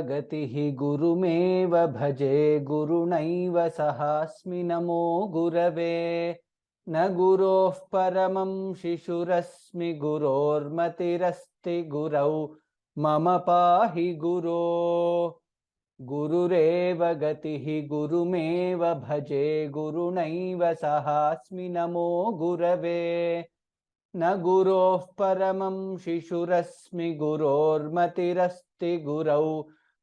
गतिः गुरुमेव भजे गुरुणैव सहास्मि नमो गुरवे न गुरोः परमं शिशुरस्मि गुरोर्मतिरस्ति गुरौ मम पाहि गुरो गुरुरेव गतिः गुरुमेव भजे गुरुणैव सहास्मि नमो गुरवे न गुरोः परमं शिशुरस्मि गुरोर्मतिरस्ति गुरौ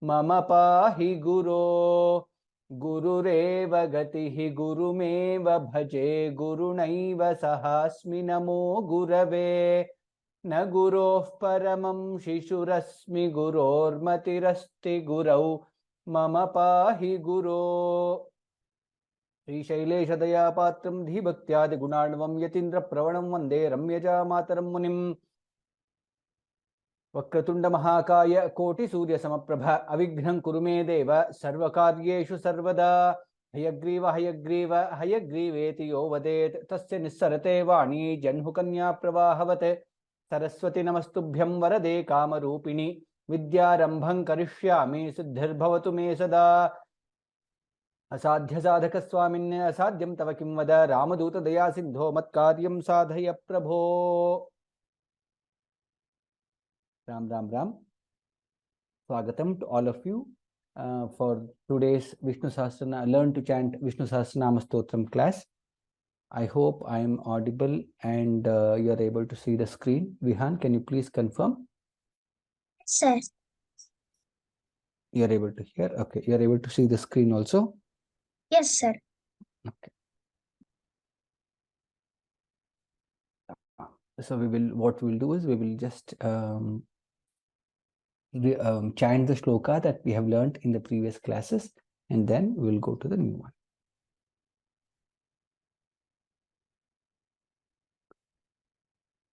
मम पाहि गुरो गुरुरेव गतिः गुरुमेव भजे गुरुणैव सहास्मि नमो गुरवे न गुरोः परमं शिशुरस्मि गुरोर्मतिरस्ति गुरौ मम पाहि गुरो श्रीशैलेशदयापात्रं धीभक्त्यादिगुणार्णवं यतीन्द्रप्रवणं वन्दे रम्यजामातरं मुनिं वक्रतुण्डमहाकाय कोटिसूर्यसमप्रभ अविघ्नं कुरु मे देव सर्वकार्येषु सर्वदा हयग्रीव हयग्रीव हयग्रीवेति यो वदेत् तस्य निस्सरते वाणी जह्नुकन्या प्रवाहवत् सरस्वती नमस्तुभ्यं वरदे कामरूपिणि विद्यारम्भं करिष्यामि सिद्धिर्भवतु मे सदा असाध्य साधक स्वामिन्य असाध्यं तव किं वद रामदूत दया सिंधो मत्कार्यं साधय प्रभो राम राम राम स्वागतम to all of you for today's Vishnu Sahasranama learn to chant Vishnu Sahasranama Stotram class. I hope I am audible and you are able to see the screen. Vihan, can you please confirm? Sir. You are able to hear? Okay. You are able to see the screen also? Yes, sir. Okay. So what we will do is we will just chant the shloka that we have learnt in the previous classes, and then we will go to the new one.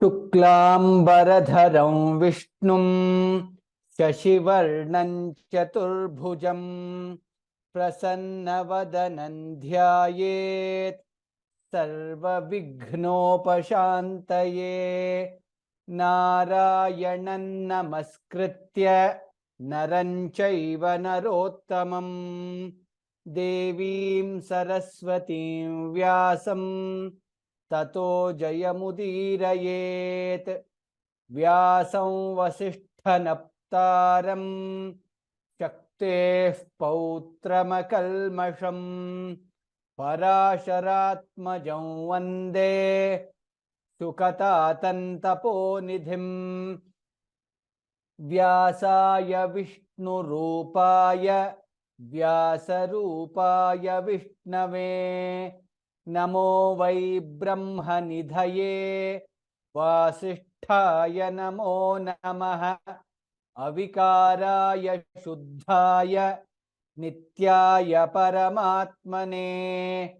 Shuklambaradharam Vishnum Shashivarnam Chaturbhujam Prasannavadanam Dhyayet Sarva Vighnopashantaye Narayanan Namaskritya Naranchaiva Narottamam Devim Saraswatim Vyasam Tato Jayamudirayet Vyasam Vasishthanaptaram Shakteh Pautramakalmasham Parasharatmajam Vande Sukatatantaponidhim Vyasaya Vishnurupaya Vyasarupaya Vishnave Namo Vai Brahmanidhaye Vasishthaya Namo Namaha Avikaraya Shuddhaya Nityaya Paramatmane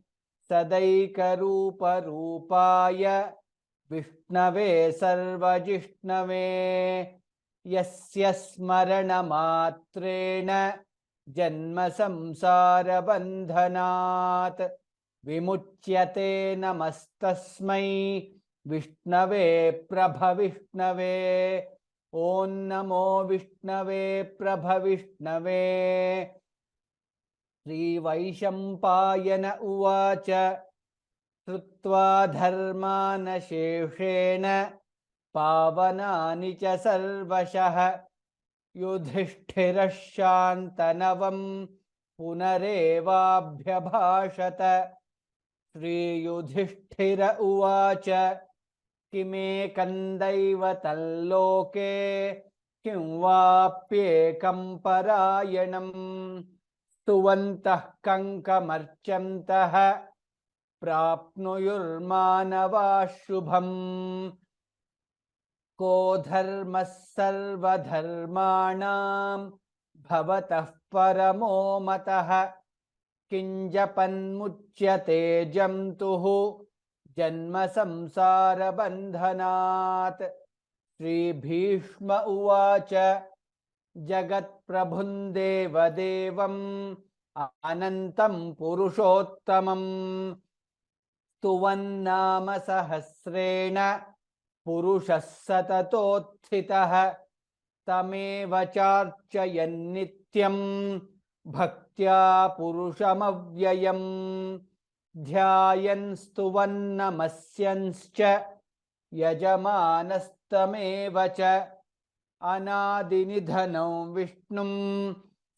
Sadaikarupa Rupaya Vishnave Sarvajishnave Yasya Smarana Matrena Janma Samsara Bandhanat Vimuchyate Namastasmai Vishnave Prabha Vishnave Om Namo Vishnave Prabha Vishnave Shri Vaishampayana Uvacha Shrutva Dharmana Sheshena Pavanani Cha Sarvashah Yudhishthirashantanavam Punarevabhyabhashata Shri Yudhishthira Uvacha Kime Kandaiva Talloke Kim Vapyekam Parayanam Stuvantah Kankamarchantah Prapnuyurmanavashubham Ko dharmas sarvadharmanam Bhavatah paramo matah Kinjapanmuchyate jamtuhu Janma samsara bandhanat Shri Bhishma Uvacha Jagat Prabhundeva Devam Anantam Purushottamam Stuvannama Sahasrena Purushas Satatotthitah Tameva Charchayan नित्यं भक्त्या पुरुषमव्ययं ध्यायन् स्तुवन् नमस्यंश्च यजमानस्तमेव च अनादिनिधनं विष्णुं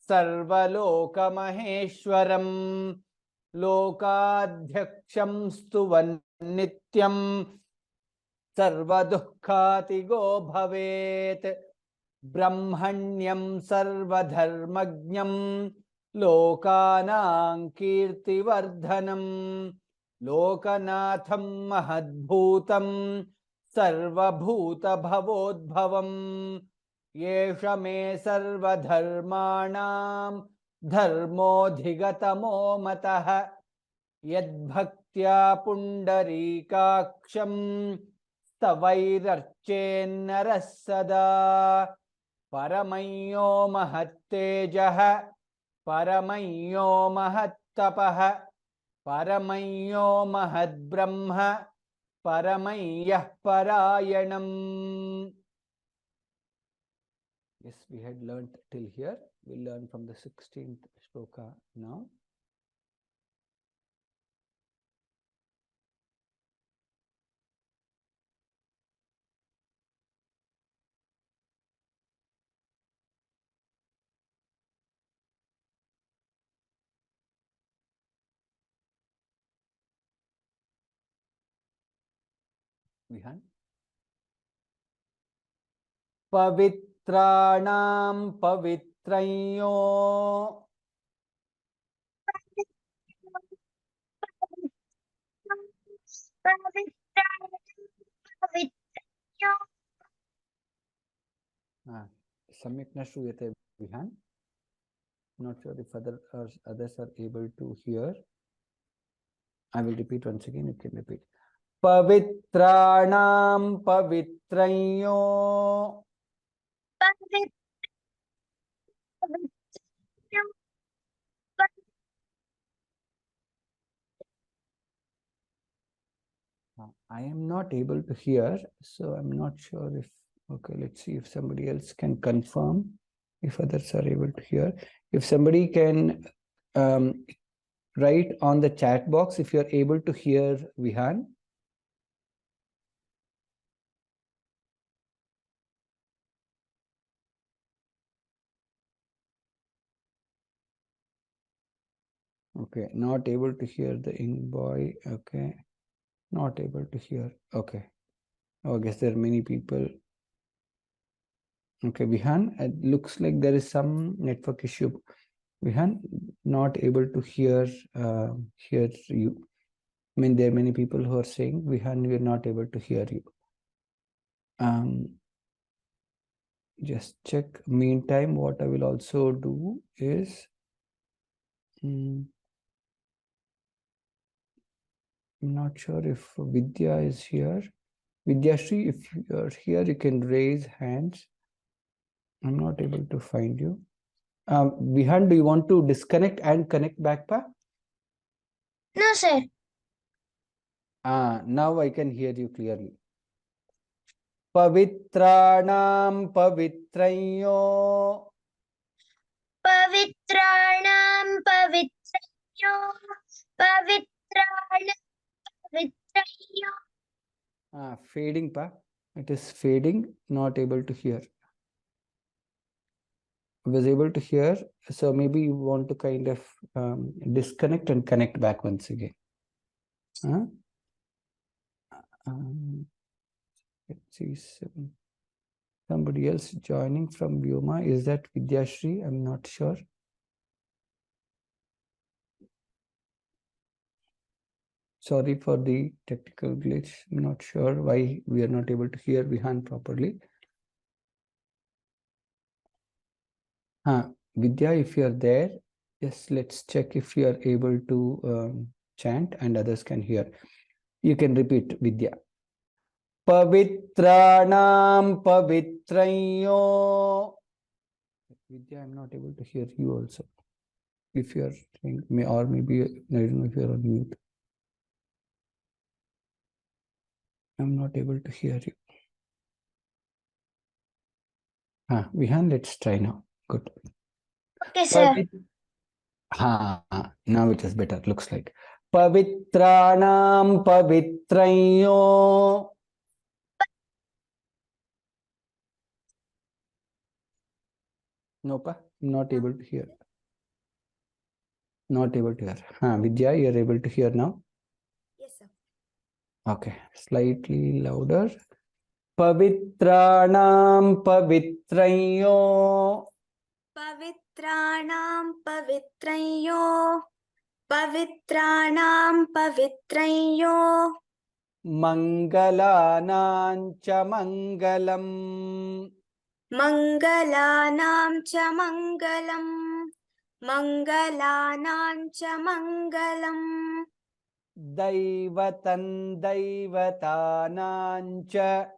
सर्वलोकमहेश्वरं लोकाध्यक्षं स्तुवन् नित्यं सर्वदुःखातिगो भवेत् ब्रह्मण्यं सर्वधर्मज्ञं लोकानां कीर्तिवर्धनं लोकनाथं महद्भूतं सर्वभूतभवोद्भवं येष मे सर्वधर्माणां धर्मोऽधिगतमो मतः यद्भक्त्या पुण्डरीकाक्षं स्तवैरर्चेन्नरः सदा परमयो महत्तेजः परमयो महत्तपः परमयो महद्ब्रह्म परमय्यः परायणम्. Yes, we had learnt till here. We'll learn from the 16th shloka now. Vihan. पवित्राणां पवित्रयो सम्यक् न श्रूयते Vihaan. Not sure if others are able to hear. I will repeat once again. You can repeat. पवित्राणां पवित्रयो I am not able to hear, so I'm not sure if, okay, let's see if somebody else can confirm if others are able to hear. If somebody can write on the chat box if you're able to hear Vihan. Okay, not able to hear the boy. Okay, not able to hear. Okay, oh, I guess there are many people. Okay, Vihan, it looks like there is some network issue. Vihan, not able to hear you. I mean, there are many people who are saying, Vihan, we are not able to hear you. Just check. Meantime, what I will also do is, I'm not sure if Vidya is here. Vidya Shri, if you are here, you can raise hands. I'm not able to find you. Vihan, do you want to disconnect and connect back, Pa? No, sir. Now I can hear you clearly. Pavitranam pavitrayo. Pavitraణam pavitrayo. Pavitraణam pavitrayo. Fading, Pa. It is fading, not able to hear. I was able to hear, so maybe you want to kind of disconnect and connect back once again. Let's see, somebody else joining from Vyoma. Is that Vidyashri? I'm not sure. Sorry for the technical glitch. I'm not sure why we are not able to hear Vihan properly. Vidya, if you are there, yes, let's check if you are able to chant and others can hear. You can repeat, Vidya. Pavitranam pavitrayo. Vidya, I'm not able to hear you also. If you are saying, or maybe, I don't know if you're on mute. I'm not able to hear you. Vihan, let's try now. Good. Okay, sir. Now it is better. Looks like Pavitranam pavitrayo. Nope, not able to hear. Not able to hear. Vidya, you are able to hear now? Yes, sir. Okay, slightly louder. Pavitranam pavitrayo. Pavitranam pavitrayo. Pavitranam pavitrayo. Mangalanam cha mangalam. Mangalanam cha mangalam. Mangalanam cha mangalam. Daivatan daivatanam cha.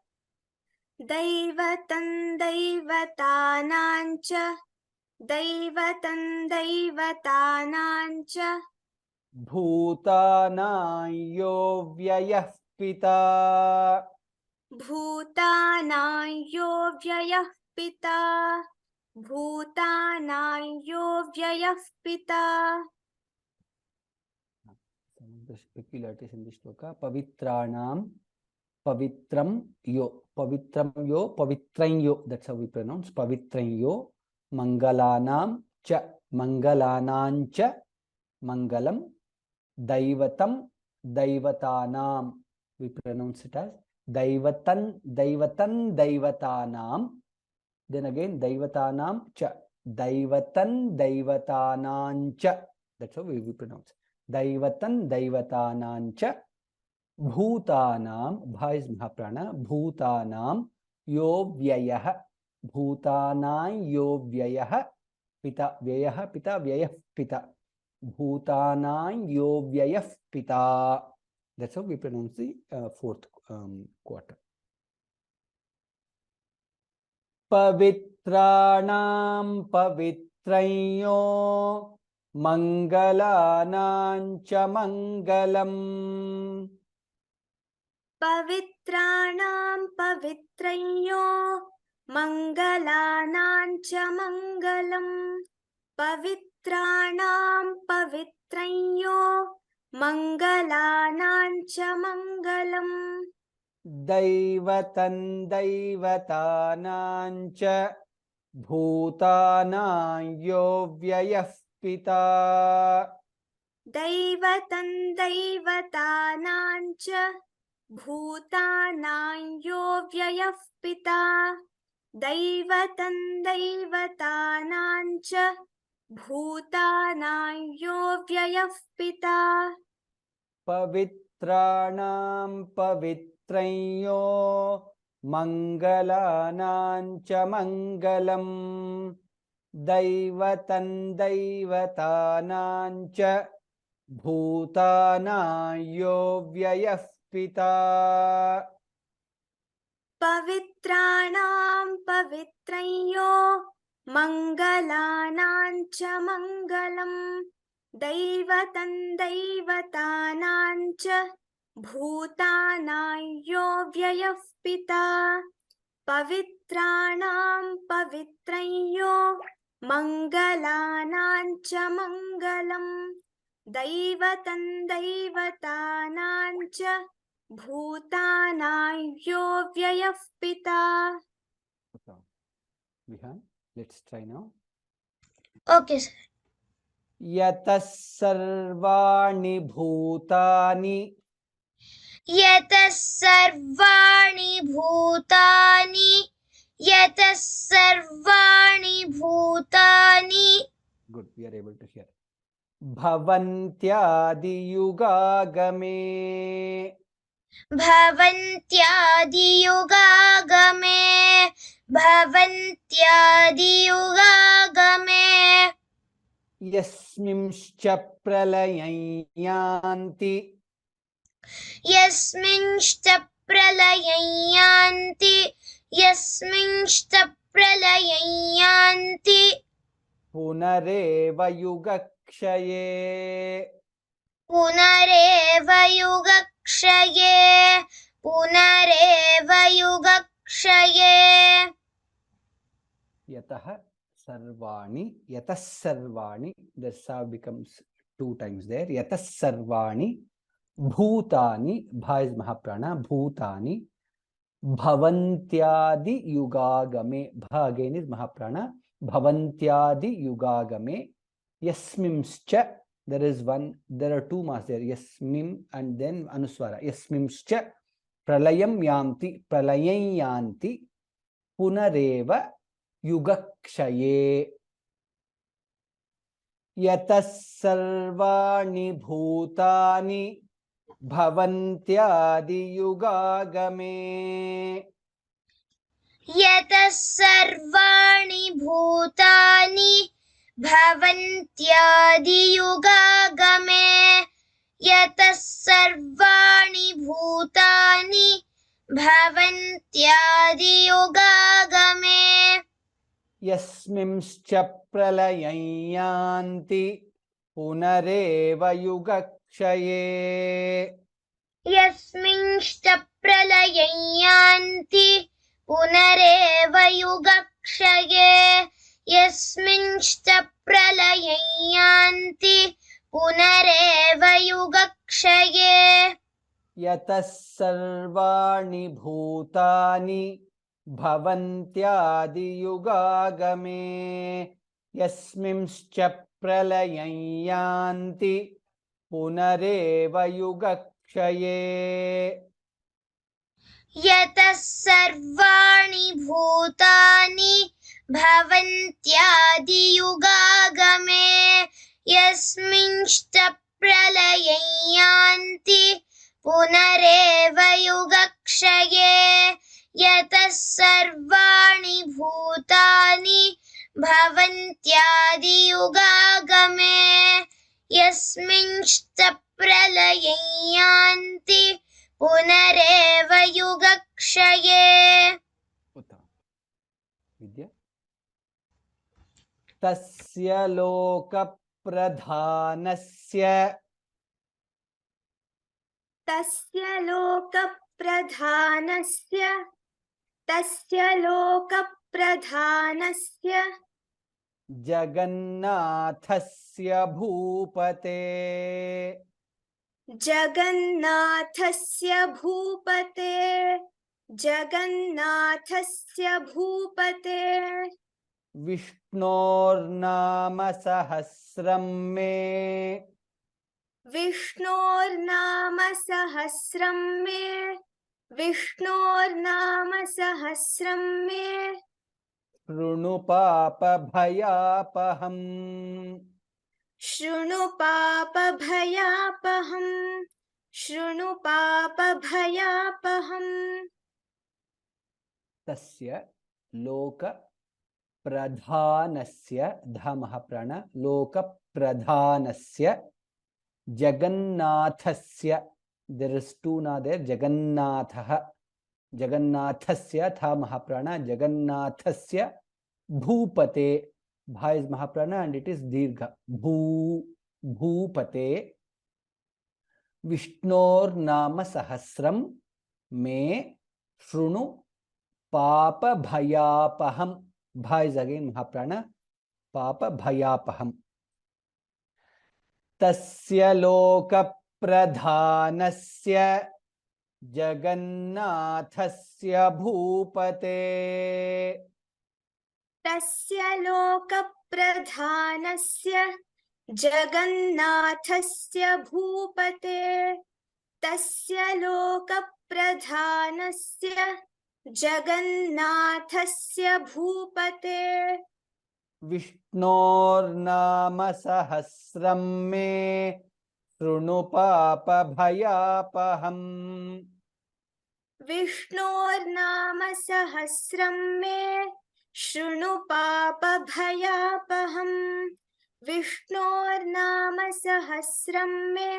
Daivatan daivatanam cha. Daivatan daivatanam cha. Bhutanam yo vyayah pita. Bhutanam yo vyayah pita. Bhutanam yo vyayah pita. Some of the peculiarities in this shloka. Pavitranam, pavitram yo, pavitran yo. That's how we pronounce pavitran yo. Mangalanam cha, mangalanam cha, mangalam. Daivatam, daivatanam. We pronounce it as daivatan, daivatanam. Then again, daivatanam cha, daivatanam cha. That's how we pronounce. Daivatanam cha. Bhutanam, bha is mahaprana. Bhutanam yo vyayah. Bhutanam yo vyayah. Pita, vyayah, pita, vyayah, pita. Bhutanam yo vyayah pita. That's how we pronounce the fourth quarter. Pavitranam pavitrayo. Mangalanam cha mangalam. Pavitranam pavitrayo. Mangalanam cha mangalam. Pavitranam pavitrayo. Mangalanam cha mangalam. Daivatan daivatanam cha. Bhutanam yo vyayah pita. Daivatan daivatanam cha. Bhutanam yo vyayah pita. Daivatan daivatanam cha. Bhutanam yo vyayah pita. Pavitranam pavitrayo. Mangalanam cha mangalam. Daivatan daivatanam cha. Bhutanam yo vyayah pita. Pavitranam pavitrayo. Mangalanam cha mangalam. Daivatan daivatanam cha. Bhutanam yo vyayah pita. Pavitranam pavitrayo. Mangalanam cha mangalam. Daivatan daivatanam cha. Bhutanam yo vyayah pita. Vihan, let's try now. Okay, sir. Yatas sarvani bhutani. Yatah sarvani bhutani. Yatah sarvani bhutani. Good, we are able to hear. Bhavantyadi yugagame. Bhavantyadiyugagame. Bhavantyadiyugagame. Yasmimscha pralayanyanti. Yasminshta pralayanti. Yasminshta pralayanti. Punareva yugakshaye. Punareva yugakshaye. Punareva yugakshaye. Yataha Sarvani, yatas sarvani, the sa becomes 2 times there. Yatas sarvani, bhutani, bha is mahaprana, bhutani, bhavantyadi yugagame, bha again is mahaprana, bhavantyadi yugagame, yasmimscha, there is one, there are 2 mas there, yasmim and then anuswara, yasmimscha, pralayam yanti, pralayam yanti, punareva युगक्षये यतः सर्वाणि भूतानि भवन्त्यादि युगागमे यतः सर्वाणि भूतानि भवन्त्यादियुगागमे यतः सर्वाणि भूतानि भवन्त्यादियुगागमे यस्मिंश्च प्रलयं यान्ति पुनरेव युगक्षये यस्मिंश्च प्रलयं यान्ति पुनरेव युगक्षये यस्मिंश्च प्रलयं यान्ति पुनरेव युगक्षये यतः सर्वाणि भूतानि भवन्त्यादि युगागमे यस्मिंश्च प्रलयं यान्ति पुनरेव युगक्षये यतः सर्वाणि भूतानि भवन्त्यादियुगागमे यस्मिंश्च प्रलयं यान्ति पुनरेव युगक्षये यतः सर्वाणि भूतानि भवन्त्यादियुगागमे यस्मिंश्च प्रलयं यान्ति पुनरेव युगक्षये विद्या तस्य लोकप्रधानस्य जगन्नाथस्य भूपते विष्णोर्नाम सहस्रं मे शृणु पापभयापहम् तस्य लोक प्रधानस्य धमः प्रण लोक प्रधानस्य जगन्नाथस्य there is two na there जगन्नाथस्य था महाप्राण जगन्नाथस्य भूपते भा is महाप्राण and it is दीर्घ भूपते विष्णोर्नाम सहस्रम मे शृणु पाप भयापहम भा is again महाप्राण पाप भयापहम तस्य लोक प्रधानस्य जगन्नाथस्य भूपते विष्णोर्नाम सहस्रं मे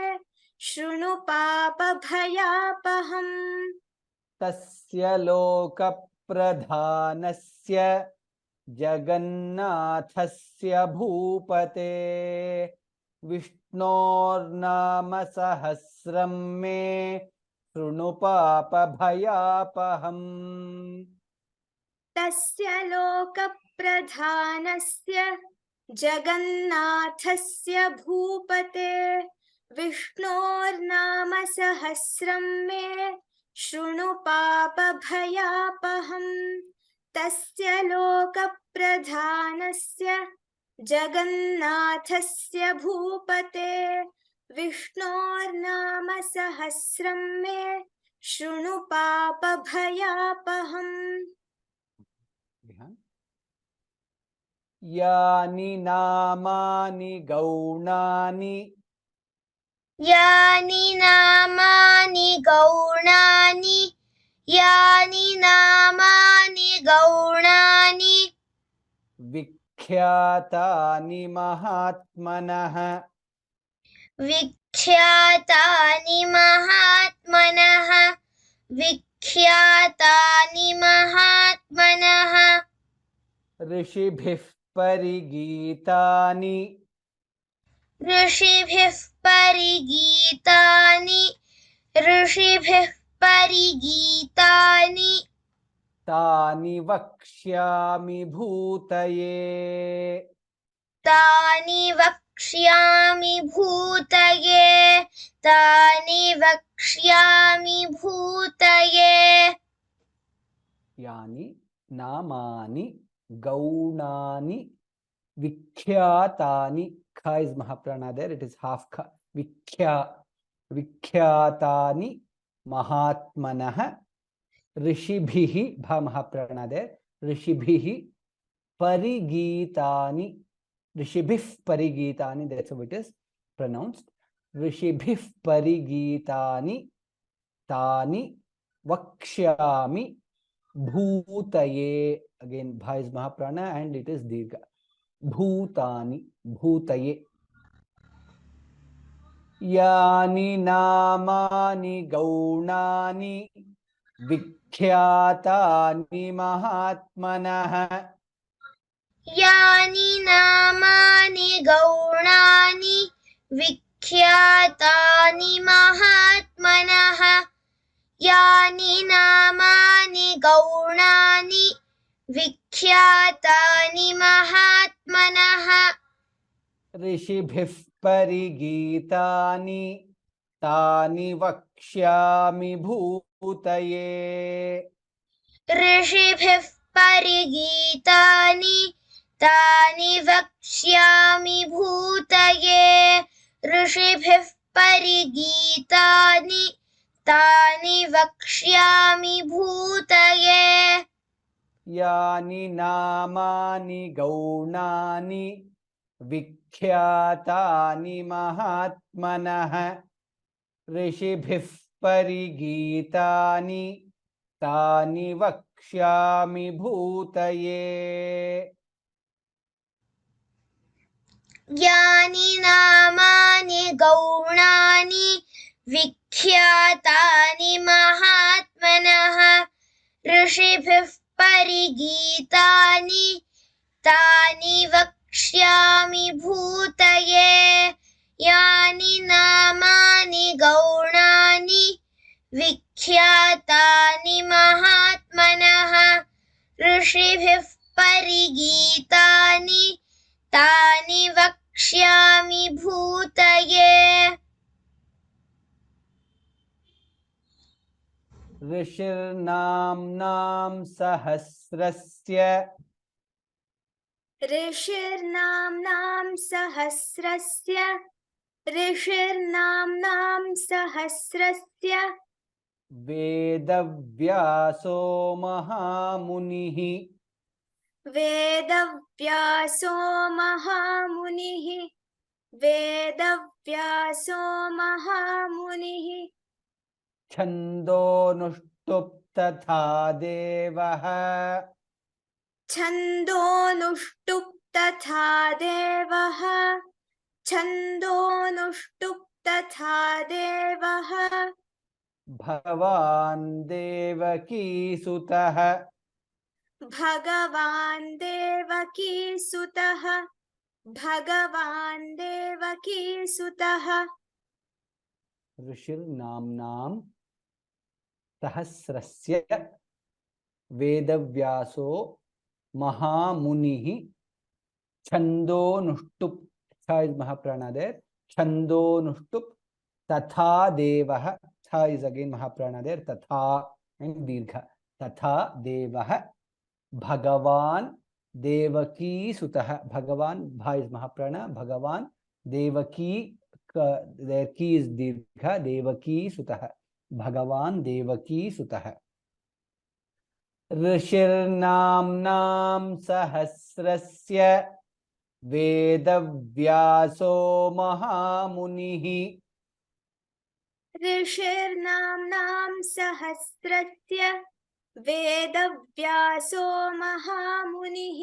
शृणु पाप भयापहम् तस्य लोक प्रधानस्य जगन्नाथस्य भूपते विष्णोर्नाम सहस्रं मे शृणु पाप भयापहम् लोकप्रधानस्य जगन्नाथस्य भूपते विष्णोर्नाम सहस्रं मे शृणु पापभयापहम् तस्य लोकप्रधानस्य जगन्नाथस्य भूपते विष्णोर्नाम सहस्रं मे शृणु पापभयापहम् यानि नामानि गौणानि यानि नामानि गौणानि यानि नामानि गौणानि विख्यातानि महात्मनः विख्यातानि महात्मनः विख्यातानि महात्मनः ऋषिभिः परिगीतानि ऋषिभिः परिगीतानि ऋषिभिः परिगीतानि तानि वक्ष्यामि भूतये तानि वक्ष्यामि भूतये तानि वक्ष्यामि भूतये यानि नामानि गौणानि विख्यातानि kha is mahaprana there, it is half kha विख्यातानि महात्मनः ऋषिभिः bha mahaprana there, ऋषिभिः parigītāni ऋषिभिः parigītāni, that's how it is pronounced. ऋषिभिः parigītāni तानि वक्ष्यामि भूतये, again bha is mahaprana and it is dirgha. भूतानि भूतये यानि नामानि गौणानि विख्यातानि महात्मनः यानि नामानि गौणानि विख्यातानि महात्मनः यानि नामानि गौणानि विख्यातानि महात्मनः ऋषिभिः परिगीतानि तानि वक्ष्यामि भूतये ऋषिभिः परिगीतानि तानि वक्ष्यामि भूतये ऋषिभिः परिगीतानि तानि वक्ष्यामि भूतये यानि नामानि गौणानि विख्यातानि महात्मनः ऋषिभिः परिगीतानि तानि वक्ष्यामि भूतये यानि नामानि गौणानि विख्यातानि महात्मनः ऋषिभिः परिगीतानि तानि वक्ष्यामि भूतये यानि नामानि गौणानि विख्यातानि महात्मनः ऋषिभिः परिगीतानि तानि वक्ष्यामि भूतये ऋषिर्नाम्नां सहस्रस्य ऋषिर्नाम्नां सहस्रस्य वेदव्यासो महामुनिः वेदव्यासो महामुनिः छन्दोनुष्टुप् तथा देवः छन्दोनुष्टुप् तथा देवः भगवान् देवकीसुतः भगवान् देवकीसुतः ऋषिर्नाम्नां सहस्रस्य वेदव्यासो Mahamunihi. Chando nushtup. Tha is Mahaprana there. Chando nushtup. Tatha Devaha. Tha is again Mahaprana there. Tatha and Dirgha. Tatha Devaha. Bhagavan Devaki Sutaha. Bhagavan, Bha is Mahaprana. Bhagavan Devaki, their ki is Dirgha. Devaki Sutaha. Bhagavan Devaki Sutaha. ऋषिर्नाम्नां सहस्रस्य वेदव्यासो महामुनिः ऋषिर्नाम्नां सहस्रस्य वेदव्यासो महामुनिः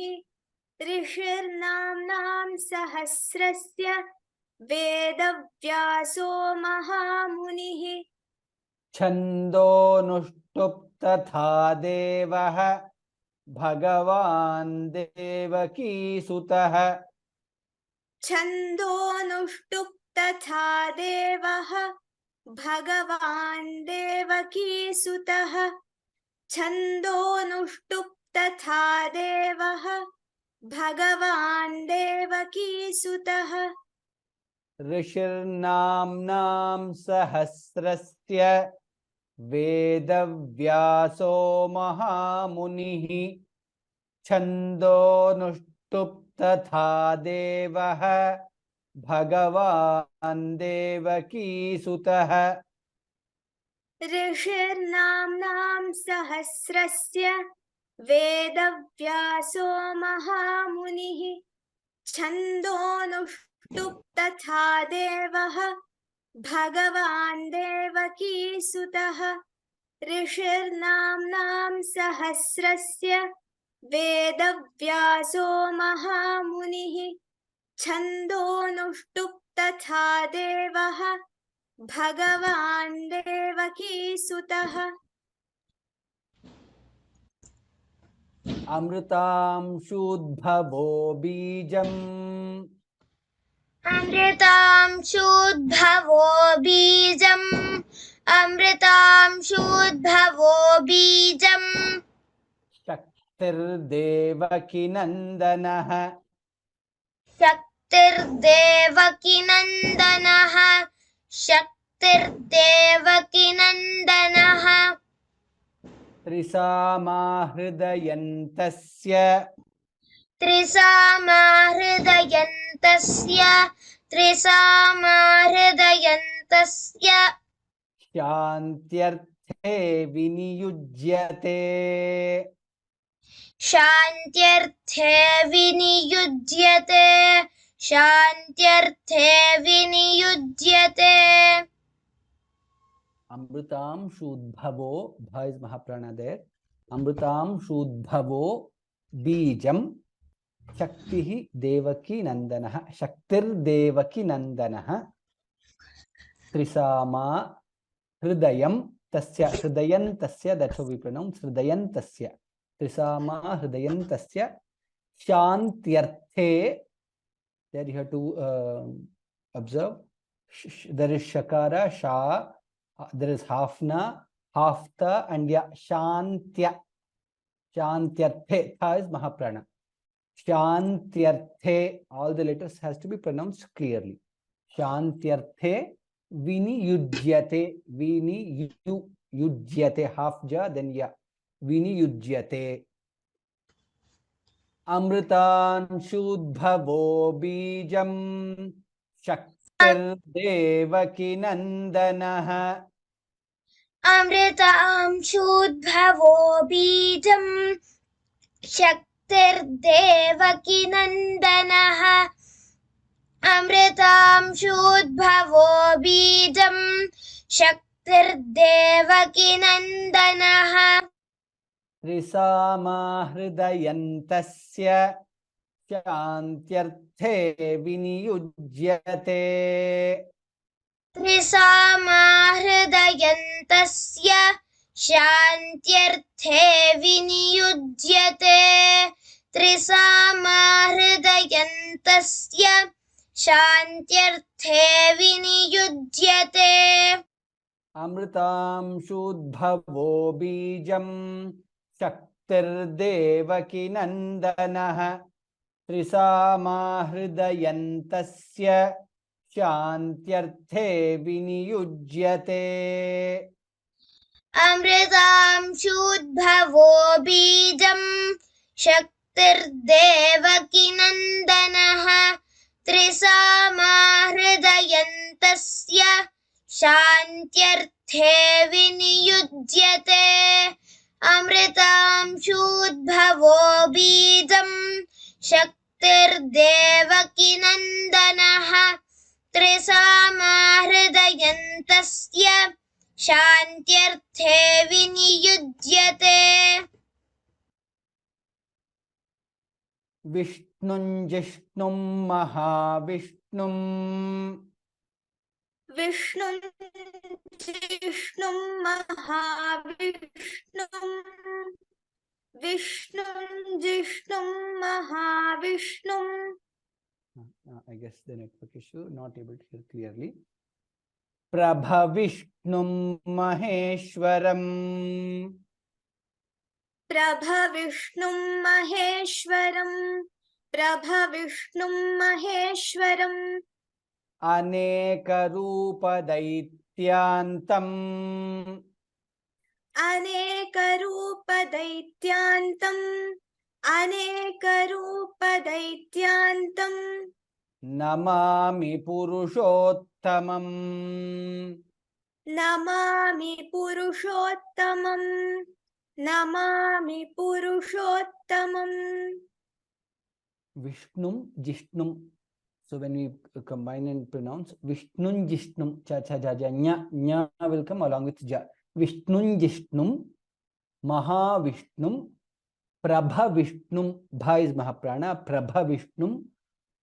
ऋषिर्नाम्नां सहस्रस्य वेदव्यासो महामुनिः छन्दोनुष्टुप् तथा देवः भगवान् देवकीसुतः छन्दोनुष्टुप् तथा देवः भगवान् देवकीसुतः छन्दोनुष्टुप् तथा देवः भगवान् देवकीसुतः ऋषिर्नाम्नां सहस्रस्य वेदव्यासो महामुनिः छन्दोनुष्टुप् तथा देवः भगवान् देवकीसुतः ऋषिर्नाम्नां सहस्रस्य वेदव्यासो महामुनिः छन्दोनुष्टुप् तथा देवः भगवान् देवकीसुतः ऋषिर्नाम्नां सहस्रस्य वेदव्यासो महामुनिः छन्दोनुष्टुप् तथा देवः भगवान् देवकीसुतः अमृतांशुद्भवो बीजम् अमृतांशुद्भवो बीजम् अमृतांशुद्भवो बीजम् शक्तिर्देवकी नन्दनः शक्तिर्देवकी नन्दनः शक्तिर्देवकी नन्दनः त्रिसामा हृदयन्तस्य त्रिसामा हृदयन्तस्य त्रिसामा हृदयन्तस्य शान्त्यर्थे विनियुज्यते शान्त्यर्थे विनियुज्यते शान्त्यर्थे विनियुज्यते अमृतांशुद्भवो bha is mahaprana there अमृतांशुद्भवो बीजं शक्तिः देवकी नन्दनः शक्तिर्देवकी नन्दनः त्रिसामा हृदयं तस्य हृदयन्तस्य that's how we pronounce हृदयन्तस्य त्रिसामा हृदयन्तस्य शान्त्यर्थे there you have to observe there is shakara sha there is hafna hafta and ya shantya shantyarthe tha is mahaprana shantyarthe all the letters has to be pronounced clearly shantyarthe viniyujyate viniyujyate half ja then ya viniyujyate अमृतांशुद्भवो बीजं शक्तिर्देवकी नन्दनः अमृतांशुद्भवो बीजम् शक्तिर्देवकी नन्दनः अमृतांशुद्भवो बीजम् शक्तिर्देवकी नन्दनः त्रिसामा हृदयन्तस्य शान्त्यर्थे विनियुज्यते त्रिसामा हृदयन्तस्य शान्त्यर्थे विनियुज्यते त्रिसामा हृदयन्तस्य शान्त्यर्थे विनियुज्यते अमृतांशुद्भवो बीजं शक्तिर्देवकी नन्दनः त्रिसामा हृदयन्तस्य शान्त्यर्थे विनियुज्यते अमृतांशूद्भवो बीजं शक्तिर्देवकी नन्दनः त्रिसामा हृदयन्तस्य शान्त्यर्थे विनियुज्यते अमृतांशूद्भवो बीजं शक्तिर्देवकी नन्दनः त्रिसामा हृदयन्तस्य शान्त्यर्थे विनियुज्यते विष्णुं जिष्णुं महाविष्णुं विष्णुं जिष्णुं महाविष्णुं विष्णुं जिष्णुं महाविष्णुं I guess the network issue, not able to hear clearly. प्रभविष्णुं महेश्वरम् प्रभविष्णुं महेश्वरं प्रभविष्णुं महेश्वरम् अनेकरूपदैत्यान्तम् अनेकरूपदैत्यान्तम् Namami पुरुषोत्तमम् Namami पुरुषोत्तमम् Namami पुरुषोत्तमम् Vishnum Jishnum. So when we combine and pronounce Vishnun Jishnum, cha cha ja ja nya nya will come along with ja. Vishnun Jishnum, Mahavishnum, Prabha Vishnum, Bha is Mahaprana, Prabha Vishnum,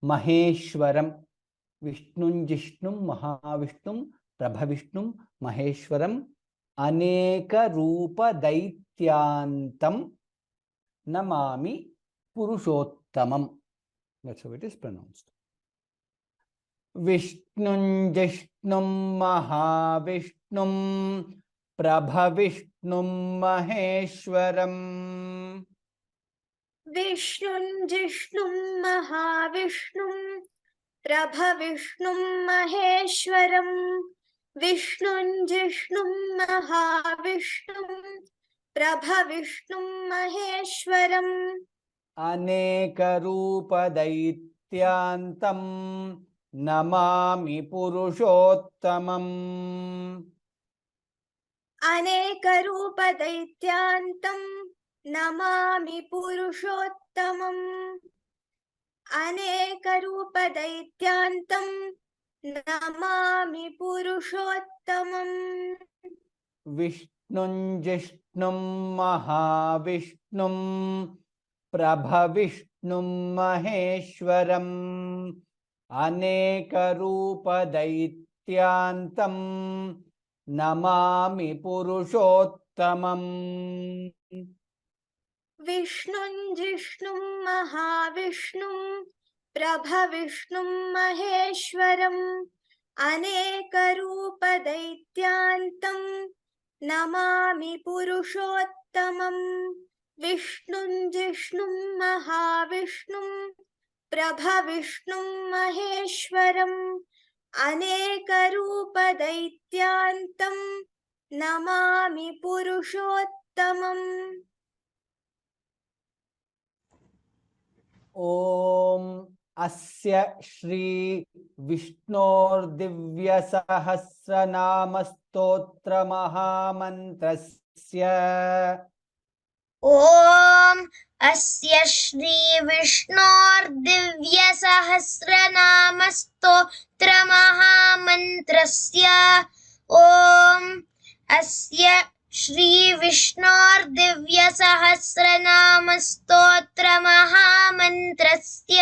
Maheshwaram. Vishnun Jishnum, Mahavishnum, Prabha Vishnum, Maheshwaram, Aneka Rupa Daityantam, Namami Purushottamam. That's how it is pronounced. Vishnun Jishnum Mahavishnum Prabhavishnum Maheshwaram. विष्णुं जिष्णुं महाविष्णुं प्रभविष्णुं महेश्वरं विष्णुं जिष्णुं महाविष्णुं प्रभविष्णुं महेश्वरम् अनेकरूपदैत्यांतं नमामि पुरुषोत्तमम्. अनेकरूपदैत्यान्तं नमामि पुरुषोत्तमम् अनेकरूपदैत्यान्तं नमामि पुरुषोत्तमम् विष्णुं जिष्णुं महाविष्णुं प्रभविष्णुं महेश्वरम् अनेकरूपदैत्यांतं नमामि पुरुषोत्तमम्. विष्णुं जिष्णुं महाविष्णुं प्रभविष्णुं महेश्वरम् अनेकरूपदैत्यान्तं नमामि पुरुषोत्तमम् विष्णुं जिष्णुं महाविष्णुं प्रभविष्णुं महेश्वरम् अनेकरूपदैत्यान्तं नमामि पुरुषोत्तमम् ओम अस्य श्री विष्णोर्दिव्य सहस्रनाम स्तोत्र महामन्त्रस्य ॐ अस्य श्री विष्णोर्दिव्य सहस्रनाम स्तोत्र महामन्त्रस्य ॐ अस्य श्री विष्णोर्दिव्य सहस्रनाम स्तोत्र महामन्त्रस्य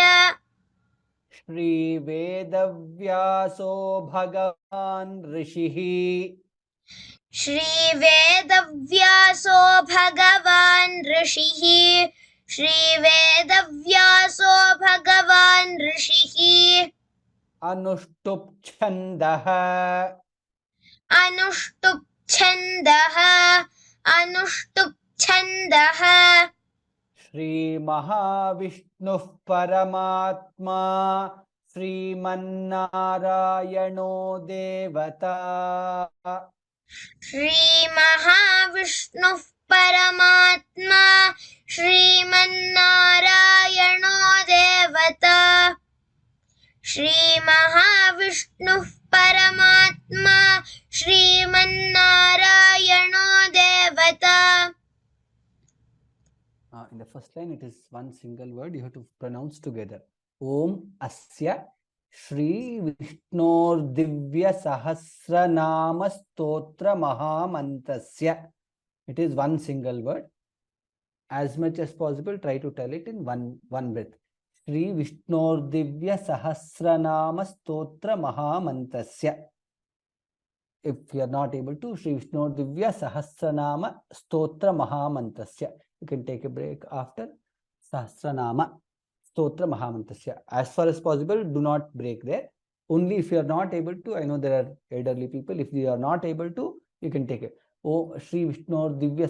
श्री वेदव्यासो भगवान् ऋषिः श्री वेदव्यासो भगवान् ऋषिः श्री वेदव्यासो भगवान् ऋषिः अनुष्टुप् छन्दः अनुष्टुप् छन्दः अनुष्टुप् छन्दः छन्दः Shri Mahavishnuh Paramatma Srimannarayano Devata. श्रीमहाविष्णुः परमात्मा श्रीमन्नारायणो देवता श्रीमहाविष्णुः परमात्मा श्रीमन्नारायणो देवता. In the first line, it is one single word. You have to pronounce together. Om Asya Shri Vishnor Divya Sahasranama Stotra Mahamantrasya. It is one single word. As much as possible, try to tell it in one breath. Shri Vishnor Divya Sahasranama Stotra Mahamantrasya. If you are not able to, Shri Vishnu Divya Sahasranama Stotra Mahamantrasya. You can take a break after Sahasranama Stotra Mahamantrasya. As far as possible, do not break there. Only if you are not able to, I know there are elderly people, if you are not able to, you can take it. Oh, Shri Vishnu Divya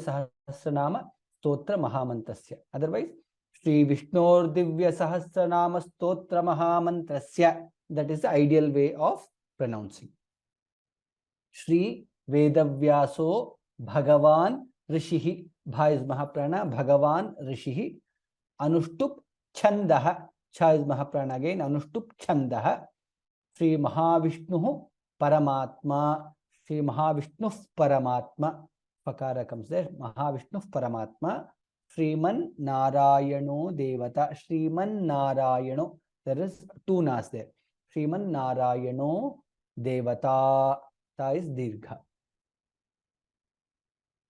Sahasranama Stotra Mahamantrasya. Otherwise, Shri Vishnu Divya Sahasranama Stotra Mahamantrasya. That is the ideal way of pronouncing. Shri Vedavyaso Bhagavan Rishihi. Bha is Mahaprana. Bhagavan Rishihi. Anushtup Chandaha. Cha is Mahaprana again. Anushtup Chandaha. Shri Mahavishnuhu Paramatma. Shri Mahavishnu Paramatma. Pakara comes there. Mahavishnu Paramatma. Shriman Narayano Devata. Shriman Narayano. There is two nas there. Shriman Narayano Devata. Ta is dirgha.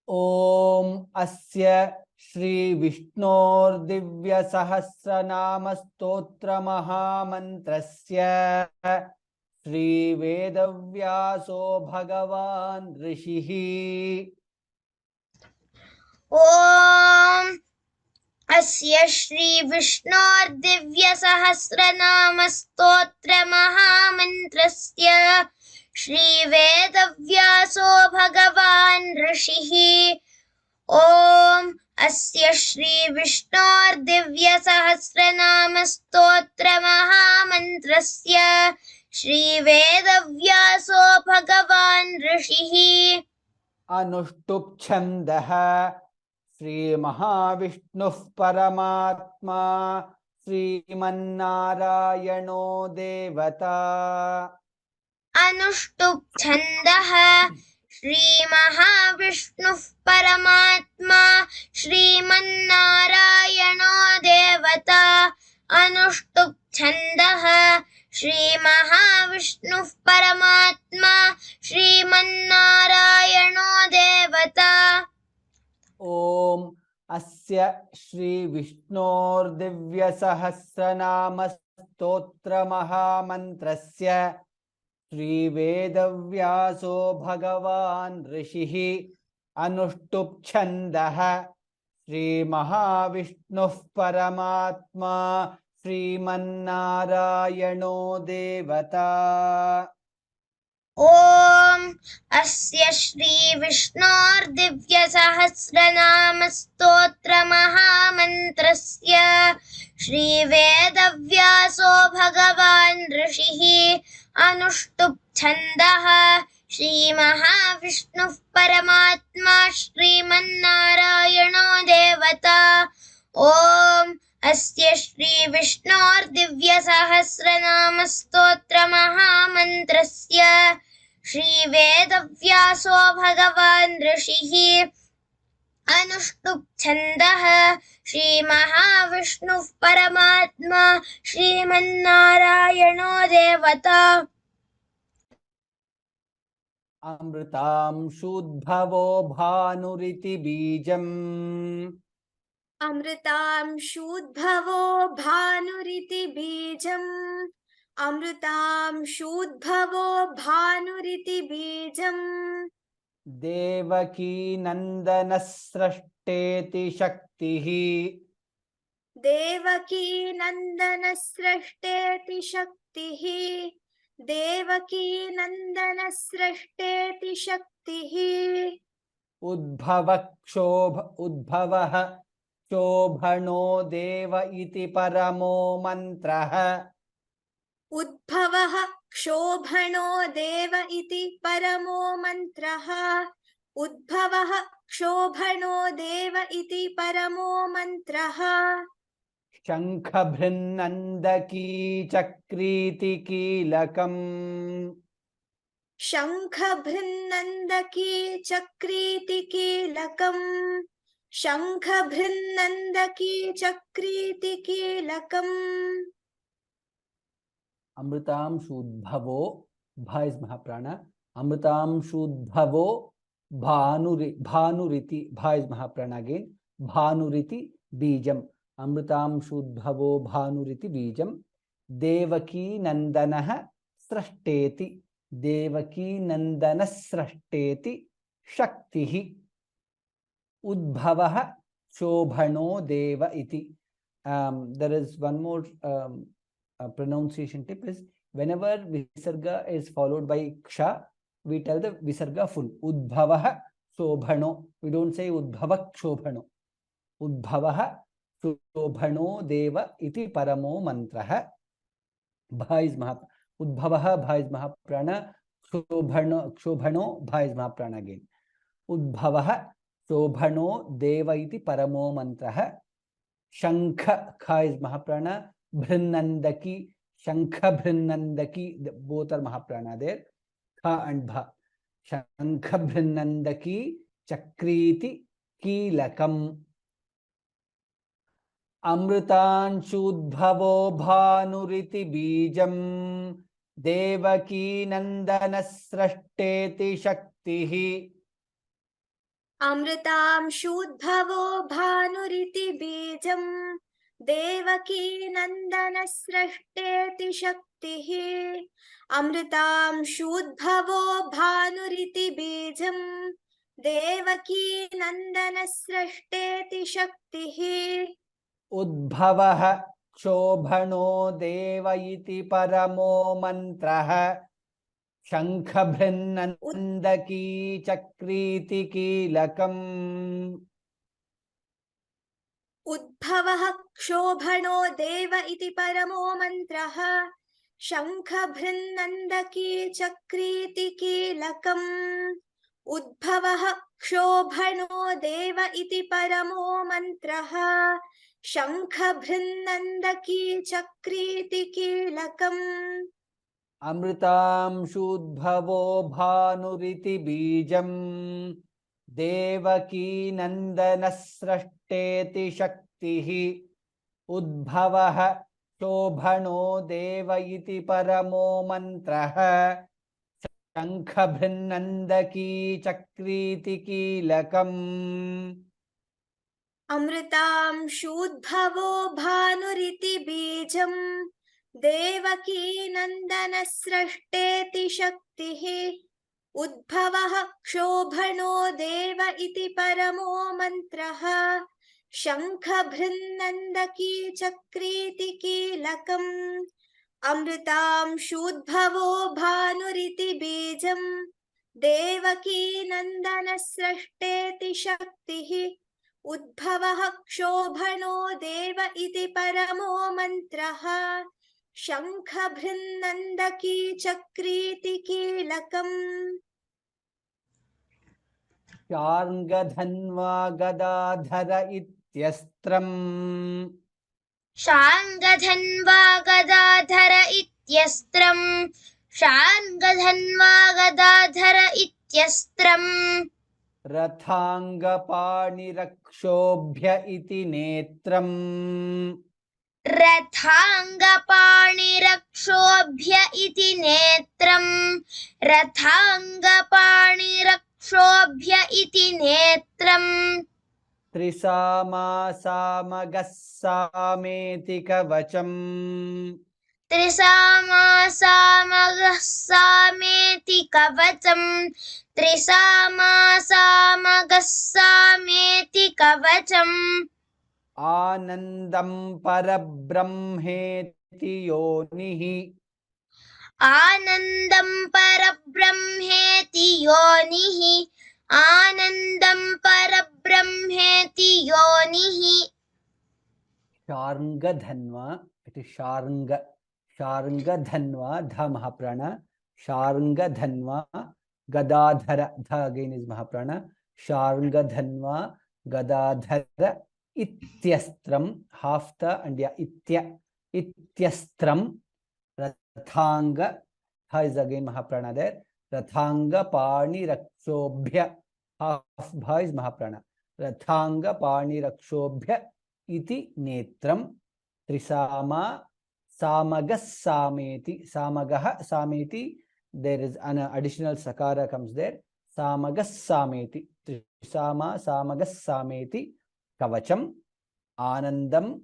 Om Asya Shri Vishnor Divya Sahasranama Stotra Mahamantrasya Shri Vedavyaso Bhagavan Rishihi. Om Asya Shri Vishnor Divya Sahasranama Stotra Mahamantrasya Shri Vedavyaso Bhagavan Rishihi. Om Asya Shri Vishnor Divya Sahasranama Stotra Mahamantrasya Shri Vedavyaso Bhagavan Rishihi. Anushtup Chandaha Shri Mahavishnuh Paramatma Srimannarayano Devata. Anushtup Chandaha Shri Mahavishnuh Paramatma Srimannarayano Devata. Anushtup Chandaha Shri Mahavishnuh Paramatma Srimannarayano Devata. Om Asya Shri Vishnor Divya Sahasranama Stotra Mahamantrasya Shri Vedavyaso Bhagavan Rishihi. Anushtup Chandaha Shri Mahavishnuh Paramatma Srimannarayano Devata. Om Asya Shri Vishnor Divya Sahasranama Stotra Mahamantrasya Shri Vedavyaso Bhagavan Rishihi. Anushtup Chandaha Shri Mahavishnuh Paramatma Srimannarayano Devata. Om Asya Shri Vishnor Divya Sahasranama Stotra Mahamantrasya Shri Vedavyaso Bhagavan Rishihi. Anushtup Chandaha Shri Mahavishnuh Paramatma Srimannarayano Devata. Amritam Shudbhavo Bhanuriti Bijam. Amritam Shudbhavo Bhanuriti Bijam. Amritam Shudbhavo Bhanuriti Bijam. Devaki Nandana Srashteti Shaktihi. Devaki Nandana Srashteti Shaktihi. Devaki Nandana Srashteti Shaktihi. उद्भवः क्षोभणो देव इति परमो मन्त्रः उद्भवः क्षोभणो देव इति परमो मन्त्रः उद्भवः क्षोभणो देव इति परमो मन्त्रः शङ्खभृन्नन्दकी चक्रीति कीलकम् शङ्खभृन्नन्दकी चक्रीति कीलकम् शङ्खभृन्नन्दकी चक्रीति कीलकम् अमृतांशुद्भवो भा इज महाप्राण अमृतांशुद्भवो भानुरिति भा इज महाप्राण अगेन भानुरिति बीजम अमृतांशुद्भवो भानुरिति बीजम देवकी नंदनः सृष्टेति देवकी नंदनः सृष्टेति शक्तिः उद्भवः शोभनो देव इति there is one more pronunciation tip is whenever visarga is followed by ksha we tell the visarga full udbhavah shobhano we don't say udbhavak shobhano udbhavah shobhano deva iti paramo mantrah bha is maha udbhavah bha is mahaprana shobhano bha is mahaprana again udbhavah shobhano deva iti paramo mantrah shankha kha is mahaprana Bhrannandaki, Shankha Bhrannandaki, both are Mahaprana there. Kha and Bha. Shankha Bhrannandaki, Chakriti, Kilakam. Amritaanshudbhavo bhanuriti bijam. Devaki nandanasrashteti shaktihi. अमृतांशूद्भवो भानुरिति बीजम् Devaki नंदन सृष्टेति शक्तिः अमृतांशूद्भवो भानुरिति बीजम् देवकी नंदन सृष्टेति शक्तिः उद्भवः क्षोभणो देव इति परमो मन्त्रः शङ्खभृन्नन्दकी चक्रीति कीलकम् उद्भवः क्षोभणो देव इति परमो मन्त्रः शङ्खभृन्नन्दकी चक्रीति कीलकम् उद्भवः क्षोभणो देव इति परमो मन्त्रः शङ्खभृन्नन्दकी चक्रीति कीलकम् अमृतांशुद्भवो भानुरिति बीजम् देवकी नन्दनस्रष्टेति शक्तिः उद्भवः शोभनो देव इति परमो मन्त्रः शङ्खभृन्नन्दकी चक्रीति कीलकम् अमृतांशूद्भवो भानुरिति बीजम् देवकी नंदन सृष्टेति शक्तिः उद्भवः क्षोभणो देव इति परमो मन्त्रः शङ्खभृन्नन्दकी चक्रीति कीलकम् अमृतांशूद्भवो भानुरिति बीजम् देवकी नंदन सृष्टेति शक्तिः उद्भवः क्षोभणो देव इति परमो मन्त्रः शङ्खभृन्नन्दकी चक्रीति कीलकम् शार्ङ्गधन्वा गदाधर इत्यस्त्रम् शार्ङ्गधन्वा गदाधर इत्यस्त्रम् शार्ङ्गधन्वा गदाधर इत्यस्त्रम् रथाङ्गपाणिरक्षोभ्य इति नेत्रम् रथाङ्गपाणिरक्षोभ्य इति नेत्रम् रथाङ्गपाणिरक्षोभ्य इति नेत्रम् त्रिसामासामगस्सामेति कवचम् त्रिसामासामगस्सामेति कवचम् त्रिसामासामगस्सामेति कवचम् आनन्दं परब्रह्मेति योनिः आनन्दं परब्रह्मेति योनिः आनन्दं परब्रह्मेति योनिः Sharngadhanva, it is Sharngadhanva, Dha Mahaprana, Sharngadhanva, Gadadhara, Dha again is Mahaprana, Sharngadhanva, Gadadhara, Ityastram, half the and ya Ityastram, Rathanga, Dha is again Mahaprana there, Rathanga Pani Rakshobhya, half Bha is Mahaprana, Rathanga Pani Rakshobhya, iti netram trisama samagas sameti samagaha sameti, there is an additional sakara comes there, samagas sameti, trisama samagas sameti kavacham anandam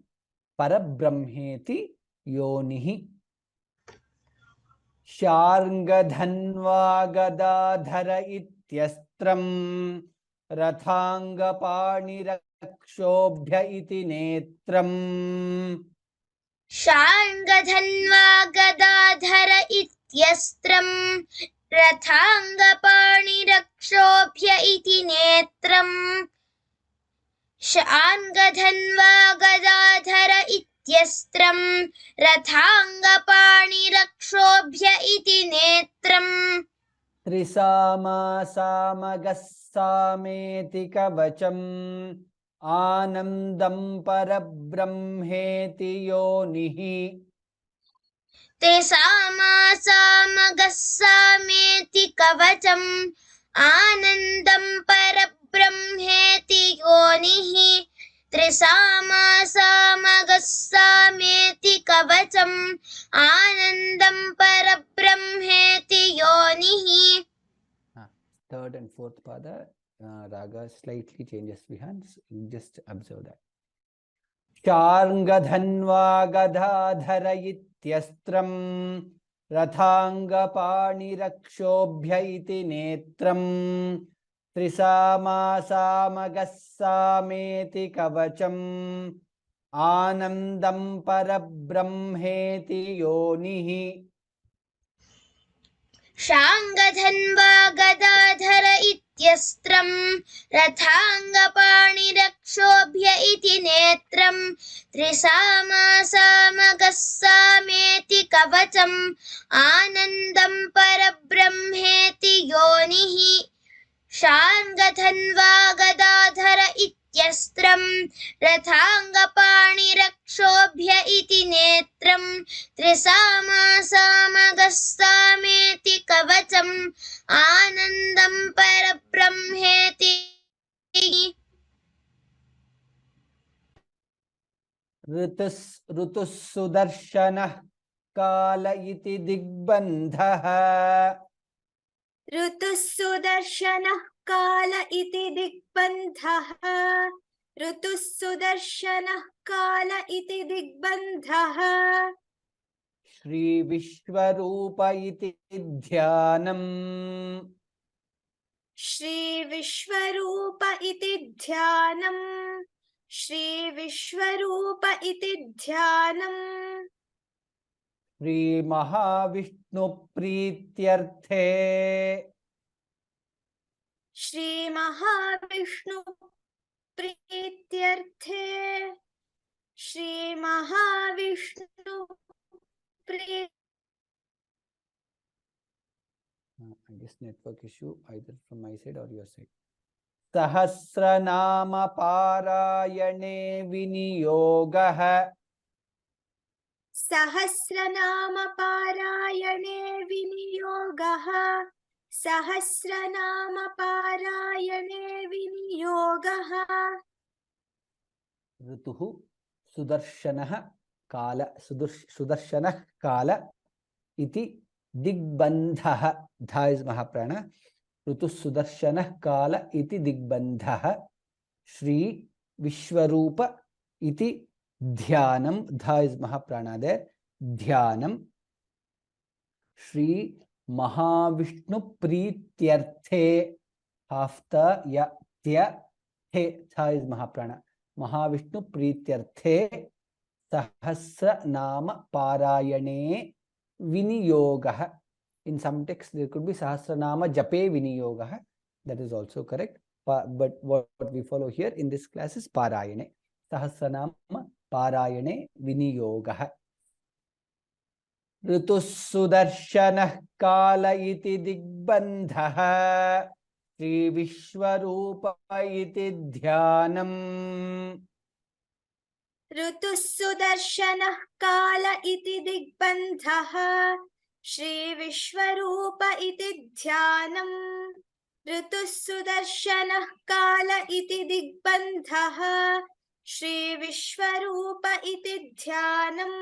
parabrahmeti yonihi sharngadhanva gadadhara ityastram rathangapani क्षोभ्य इति नेत्रम् शार्ङ्गधन्वा गदाधर इत्यस्त्रम् रथाङ्गपाणिरक्षोभ्य इति नेत्रम् शार्ङ्गधन्वा गदाधर इत्यस्त्रम् रथाङ्गपाणिरक्षोभ्य इति नेत्रम् त्रिसामा सामगस्सामेति कवचम् आनन्दं परब्रह्मेति योनिः त्रिसामा सामगस्सामेति कवचम् आनन्दं परब्रह्मेति योनिः त्रिसामा सामगस्सामेति कवचम् आनन्दं परब्रह्मेति योनिः. Third and fourth pada raga slightly changes behind, just observe that. Sharngadhanva gadadhara ityastram rathangapani iti netram trisama samagassameti kavacham anandam parabrahmeti yonihi शार्ङ्गधन्वा Gadadhar इत्यस्त्रम् रथाङ्गपाणिरक्षोभ्य इति नेत्रम् त्रिसामा सामगस्सामेति कवचम् आनन्दं परब्रह्मेति योनिः शार्ङ्गधन्वा गदाधर इत्यस्त्रम् रथाङ्गपाणिरक्षोभ्य इति नेत्रम् त्रिसामा सामगस्सामेति कवचम् आनन्दं परब्रह्मेति. ऋतुः सुदर्शनः काल इति दिग्बन्धः ऋतुः सुदर्शनः काल इति दिग्बन्धः ऋतुः सुदर्शनः काल इति दिग्बन्धः श्री विश्वरूप इति ध्यानम् श्री विश्वरूप इति ध्यानम् श्री विश्वरूप इति ध्यानम् Shri Mahavishnu प्रीत्यर्थे Shri Mahavishnu प्रीत्यर्थे Shri Mahavishnu प्रीत्यर्थे. I guess network issue either from my side or your side. सहस्रनाम पारायणे विनियोगः सहस्रनाम पारायणे विनियोगः सहस्रनाम पारायणे विनियोगः. ऋतुः सुदर्शनः काल सुदर्शनः काल इति दिग्बन्धः धा इज महाप्राण ऋतुः सुदर्शनः काल इति दिग्बन्धः श्री विश्वरूप इति ध्यानम धा इज महाप्राण देयर ध्यानम श्री महाविष्णु प्रीत्यर्थे हाफ्ता या त्य हे धा इज महाप्राण महाविष्णु प्रीत्यर्थे सहस्र नाम पारायणे विनियोगः. In some texts there could be सहस्रनाम जपे विनियोगः, That is also correct. But what we follow here in this class is Parayane. Sahasranama Parayane Viniyogah. ऋतुः सुदर्शनः काल इति दिग्बन्धः श्रीविश्वरूप इति ध्यानम्. ऋतुः सुदर्शनः काल इति दिग्बन्धः श्रीविश्वरूप इति ध्यानम्. ऋतुः सुदर्शनः काल इति दिग्बन्धः श्रीविश्वरूप इति ध्यानम्.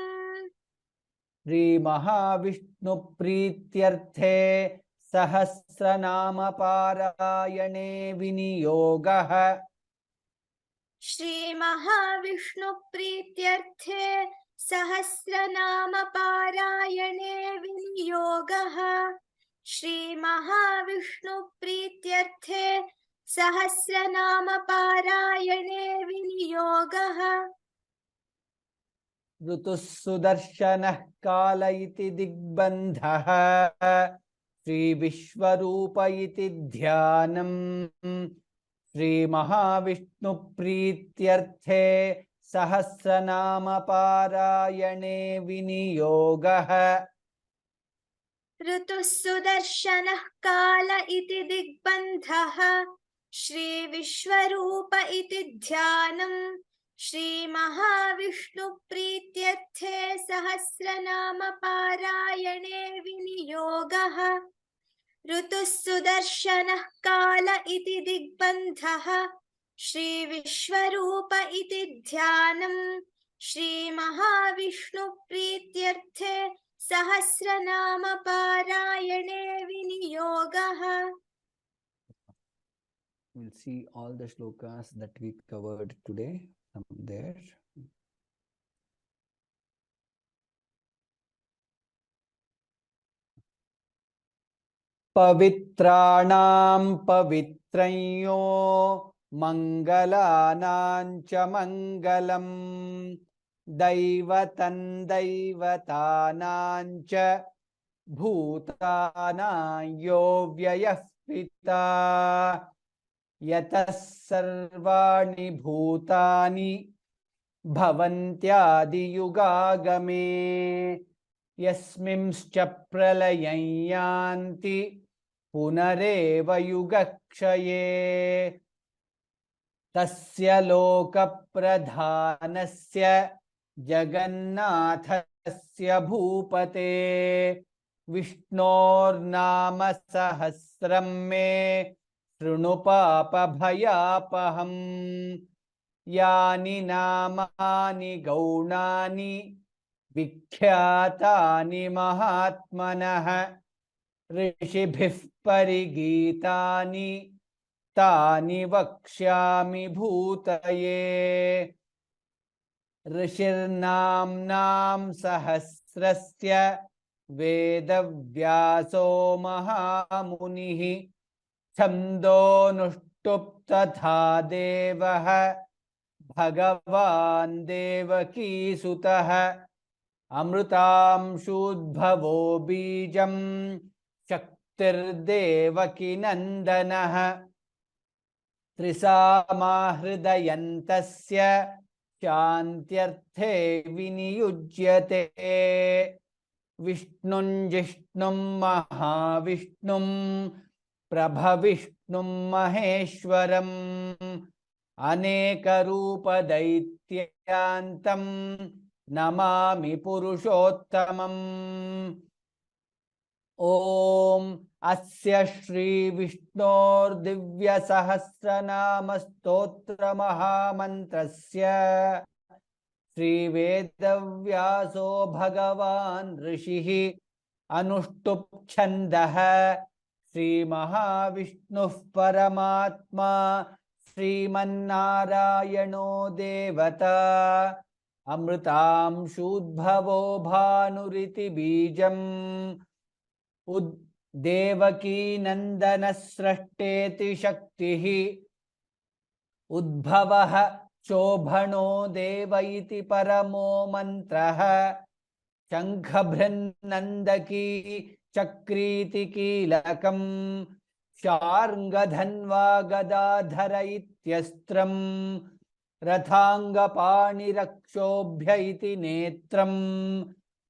श्री महाविष्णु प्रीत्यर्थे सहस्रनाम पारायणे विनियोगः. श्री महाविष्णु प्रीत्यर्थे सहस्रनाम पारायणे विनियोगः. श्री महाविष्णु प्रीत्यर्थे सहस्रनाम पारायणे विनियोगः. ऋतुः सुदर्शनः काल इति दिग्बन्धः श्रीविश्वरूप इति ध्यानम्. श्री महाविष्णु प्रीत्यर्थे सहस्रनाम पारायणे विनियोगः. ऋतुः सुदर्शनः काल इति दिग्बन्धः श्रीविश्वरूप इति ध्यानम्. श्री महाविष्णु प्रीत्यर्थे सहस्रनाम पारायणे विनियोगः. ऋतुः सुदर्शनः काल इति दिग्बन्धः श्रीविश्वरूप इति ध्यानम्. श्री महाविष्णु प्रीत्यर्थे सहस्रनाम पारायणे विनियोगः. We'll see all the shlokas that we covered today from there. Pavitranam pavitranyo mangalanam cha mangalam daivatan daivatanam cha bhutanam yo vyayah pita यतः सर्वाणि भूतानि भवन्त्यादियुगागमे यस्मिंश्च प्रलयं यान्ति पुनरेव युगक्षये तस्य लोकप्रधानस्य जगन्नाथस्य भूपते विष्णोर्नाम सहस्रं मे शृणु पापभयापहम् यानि नामानि गौणानि विख्यातानि महात्मनः ऋषिभिः परिगीतानि तानि वक्ष्यामि भूतये ऋषिर्नाम्नां सहस्रस्य वेदव्यासो महामुनिः छन्दोनुष्टुप् तथा देवः भगवान् देवकीसुतः अमृतांशूद्भवो बीजं शक्तिर्देवकी नन्दनः त्रिसामाहृदयन्तस्य शान्त्यर्थे विनियुज्यते विष्णुं जिष्णुं महाविष्णुं प्रभविष्णुं महेश्वरम् अनेकरूपदैत्यान्तं नमामि पुरुषोत्तमम् ॐ अस्य श्री विष्णोर्दिव्यसहस्रनाम स्तोत्रमहामन्त्रस्य श्रीवेदव्यासो भगवान् ऋषिः अनुष्टुप् छन्दः श्री महाविष्णुः परमात्मा श्रीमन्नारायणो देवता अमृतांशूद्भवो भानुरिति बीजम् देवकी नन्दनः स्रष्टेति शक्तिः उद्भवः शोभनो देव इति परमो मन्त्रः शङ्खभृन्नन्दकी चक्रीति कीलकम् शार्ङ्गधन्वा गदाधर इत्यस्त्रं रथाङ्गपाणिरक्षोभ्य इति नेत्रं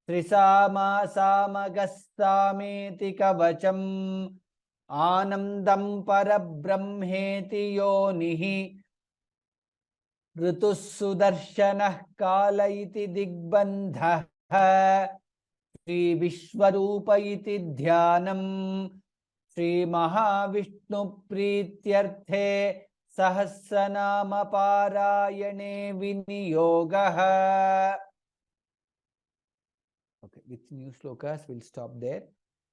त्रिसामासामगस्तामेति कवचम् आनन्दं परब्रह्मेति योनिः ऋतुः सुदर्शनः काल इति दिग्बन्धः श्रीविश्वरूप इति ध्यानम् श्रीमहाविष्णुप्रीत्यर्थे सहस्रनामपारायणे विनियोगः. Okay, with new shlokas, we'll stop there.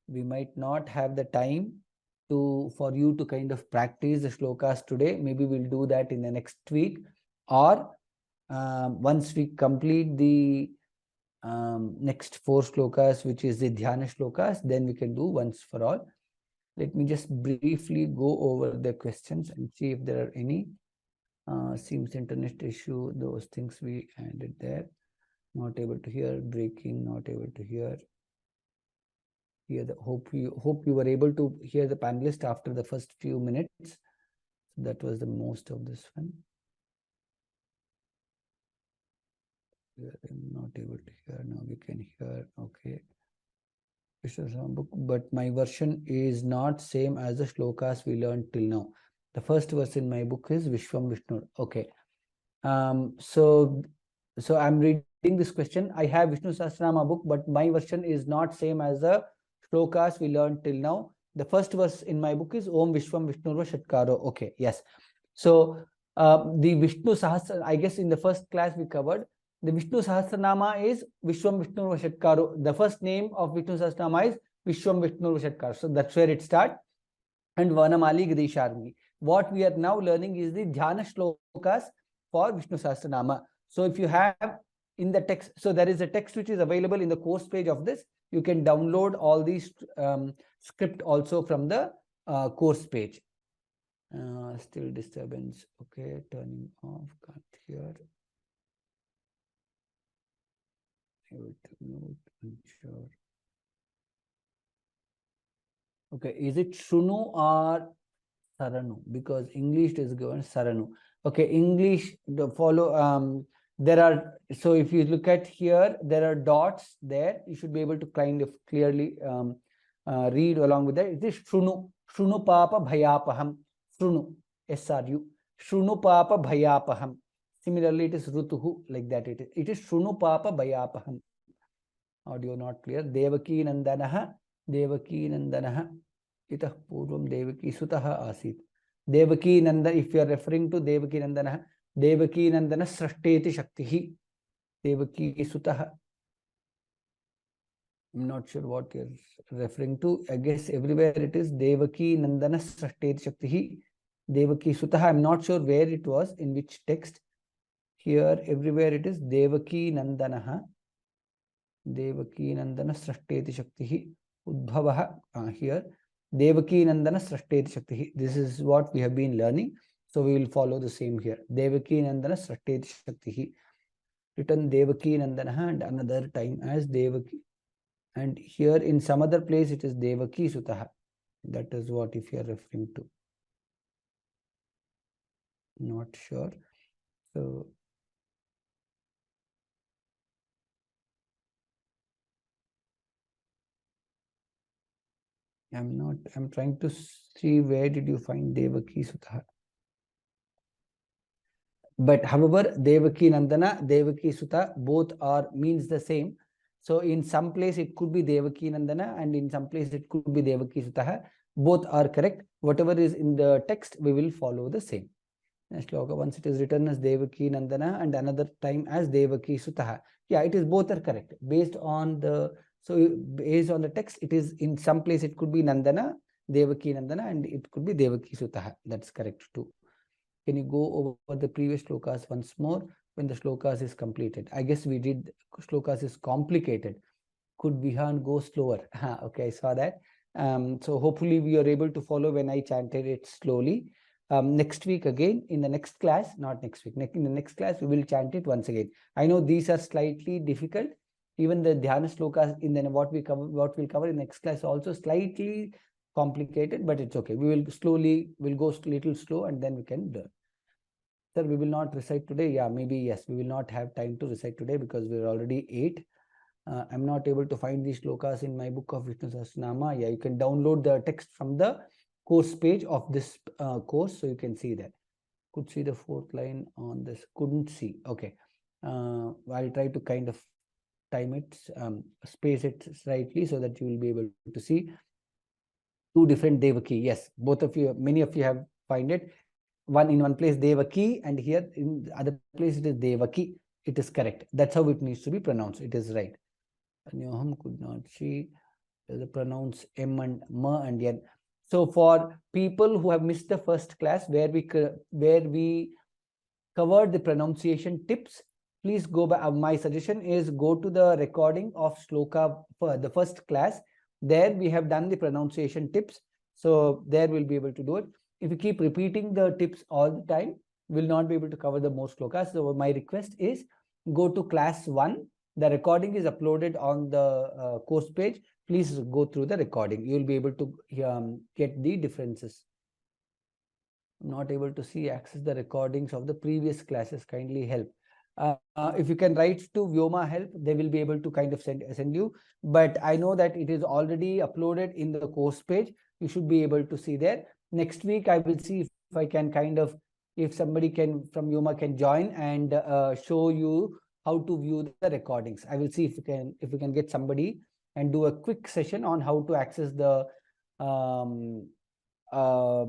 We might not have the time for you to kind of practice the shlokas today. Maybe we'll do that in the next week, or once we complete the next 4 shlokas, which is the dhyana shlokas, then we can do once for all. Let me just briefly go over the questions and see if there are any. Seems internet issue, those things we added there. Not able to hear, breaking, not able to hear. Hope you were able to hear the panelist after the first few minutes. So that was the most of this one. I'm not able to hear. Now we can hear. Okay. Book, but my version is not same as the shlokas we learned till now. The first verse in my book is Vishwam Vishnu. Okay. So I'm reading this question. I have Vishnu Sahasranama book, but my version is not same as the shlokas we learned till now. The first verse in my book is Om Vishwam Vishnurva Shatkaro. Okay, yes. So the Vishnu Sahasranama, I guess in the first class we covered, the Vishnu Sahasranama is Vishwam Vishnurva Shatkaro. The first name of Vishnu Sahasranama is Vishwam Vishnurva Shatkaro. So that's where it starts. And Vanamali Gadisharmi. What we are now learning is the Dhyana shlokas for Vishnu Sahasranama. So if you have in the text, so there is a text which is available in the course page of this. You can download all these script also from the course page. Still disturbance. Okay, turning off. Can't hear. Unsure. Okay, is it Shunu or Saranu? Because English is given Saranu. Okay, English follow. There are, so if you look at here, there are dots there. You should be able to kind of clearly read along with that. It is Shunu. Shunu Papa Bhayapaham. Shunu. SRU. Shunu Papa Bhayapaham. Similarly, it is Rutuhu, like that it is. It is Shunu Papa Bhayapaham. Audio not clear. Devaki Nandanaha. Devaki Nandanaha. Itah Purvam Devaki Sutaha Asit. Devaki Nanda, if you are referring to Devaki Nandanaha, Devaki Nandana Srashteti Shaktihi. Devaki Sutaha. I'm not sure what you're referring to. I guess everywhere it is Devaki Nandana Srashteti Shaktihi. Devaki Sutaha. I'm not sure where it was, in which text. Here, everywhere it is Devaki Nandanaha. Devaki Nandana Srashteti Shaktihi. Udbhavaha. Here. Devaki Nandana Srashteti Shaktihi. This is what we have been learning. So we will follow the same here. Devaki Nandana Srashteti Shaktihi. Written Devaki Nandanaha and another time as Devaki. And here in some other place it is Devaki Sutaha. That is what if you are referring to. Not sure. So I'm trying to see where did you find Devaki Sutaha. But however, Devaki Nandana, Devaki Sutta, both are means the same. So in some place it could be Devaki Nandana and in some place it could be Devaki Sutaha. Both are correct. Whatever is in the text, we will follow the same. Shloka, once it is written as Devaki Nandana and another time as Devaki Sutaha. Yeah, it is both are correct. Based on the text, it is in some place it could be Nandana, Devaki Nandana, and it could be Devaki Sutaha. That's correct too. Can you go over the previous shlokas once more when the shlokas is completed? I guess we did shlokas is complicated. Could Vihan go slower? Okay, I saw that. So hopefully we are able to follow when I chanted it slowly. Next week again, in the next class, not next week, in the next class, we will chant it once again. I know these are slightly difficult. Even the dhyana shlokas in the what we'll cover in next class also slightly complicated, but it's okay. We'll go little slow and then we can learn. Sir, we will not recite today. Yeah, maybe yes, we will not have time to recite today because we're already 8. I'm not able to find these shlokas in my book of Vishnu Sahasranama. Yeah, you can download the text from the course page of this course, so you can see that. Could see the 4th line on this. Couldn't see. Okay. I'll try to kind of time it, space it slightly so that you will be able to see 2 different Devaki. Yes, both of you, many of you have find it. In one place Devaki, and here in the other place it is Devaki. It is correct. That's how it needs to be pronounced. It is right. Anyoham could not see. Pronounce M and M and N. So for people who have missed the first class where we covered the pronunciation tips, please go back. My suggestion is go to the recording of shloka for the first class. There we have done the pronunciation tips. So there we'll be able to do it. If you keep repeating the tips all the time, we'll not be able to cover the most shlokas. So my request is go to class 1. The recording is uploaded on the course page. Please go through the recording. You'll be able to get the differences. Not able to see, access the recordings of the previous classes. Kindly help. If you can write to Vyoma help, they will be able to kind of send you. But I know that it is already uploaded in the course page. You should be able to see there. Next week, I will see if I can kind of, if somebody can from Vyoma can join and show you how to view the recordings. I will see if we can get somebody and do a quick session on how to access the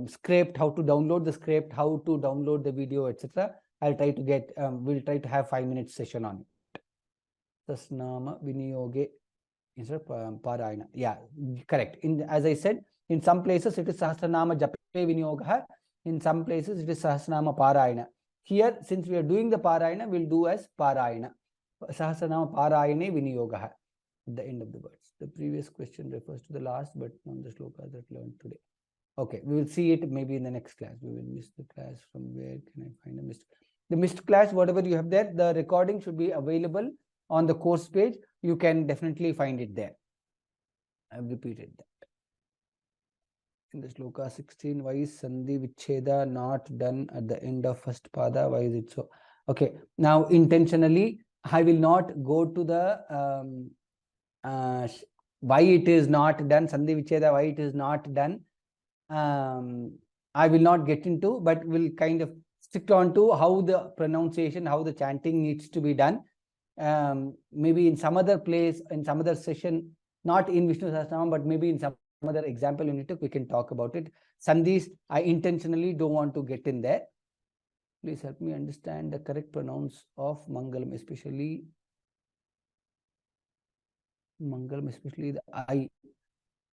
script, how to download the script, how to download the video, etc. I'll try to get, we'll try to have 5-minute session on it. Sasnama Viniyoge instead of Parayana. Yeah, correct. As I said, in some places it is Sahasranama Jape Viniyoga. In some places it is Sahasranama Parayana. Here, since we are doing the Parayana, we'll do as Parayana. Sahasranama Parayane Viniyoga at the end of the words. The previous question refers to the last, but not the shlokas that learned today. Okay, we will see it maybe in the next class. We will miss the class. From where can I find a missed? The missed class, whatever you have there, the recording should be available on the course page. You can definitely find it there. I've repeated that. In the shloka 16, why is Sandhi Vicheda not done at the end of first pada? Why is it so? Okay, now intentionally, I will not go to the why it is not done, Sandhi Vicheda, why it is not done. I will not get into, but will kind of stick on to how the pronunciation, how the chanting needs to be done. Maybe in some other place, in some other session, not in Vishnu Sahasranama, but maybe in some other example unit, we can talk about it. Sandhis, I intentionally don't want to get in there. Please help me understand the correct pronounce of Mangalam, especially the I.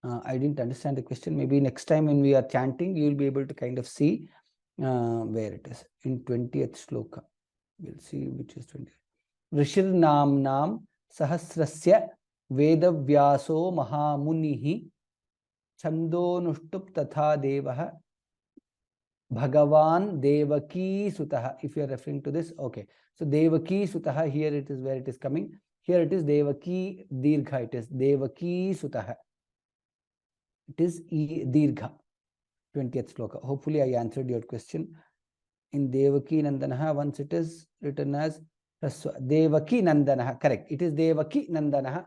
I didn't understand the question. Maybe next time when we are chanting, you will be able to kind of see where it is. In 20th shloka, we'll see which is 20th. Rishir Namnam Sahasrasya Vedavyaso Mahamunihi Chandonushtup Tatha Devaha Bhagavan Devaki Sutaha. If you are referring to this, okay. So Devaki Sutaha, here it is where it is coming. Here it is Devaki Dirgha. It is Devaki Sutaha. It is Dirgha, 20th shloka. Hopefully, I answered your question. In Devaki Nandanaha, once it is written as Devaki Nandanaha, correct. It is Devaki Nandanaha,